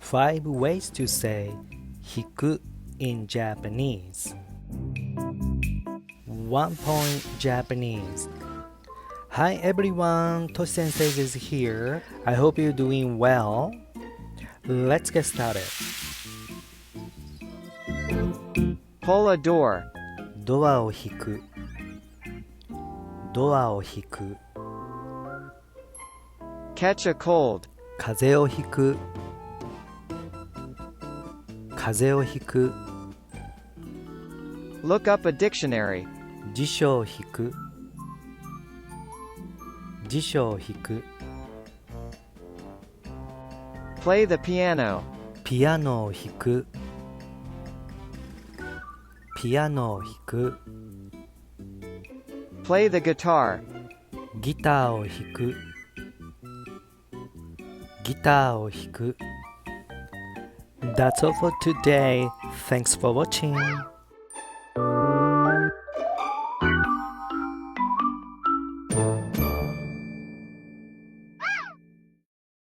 5 ways to say 弾く in Japanese. 1 point Japanese. Hi everyone, Toshi Sensei is here. I hope you're doing well. Let's get started. Pull a door. ドアを引く。ドアを引く。Catch a cold. 風邪をひく。風邪をひく。Look up a dictionary. 辞書を引く。辞書を引く。Play the piano. ピアノを弾く。ピアノを弾く。Play the guitar. ギターを弾く。ギターを弾く。That's all for today. Thanks for watching.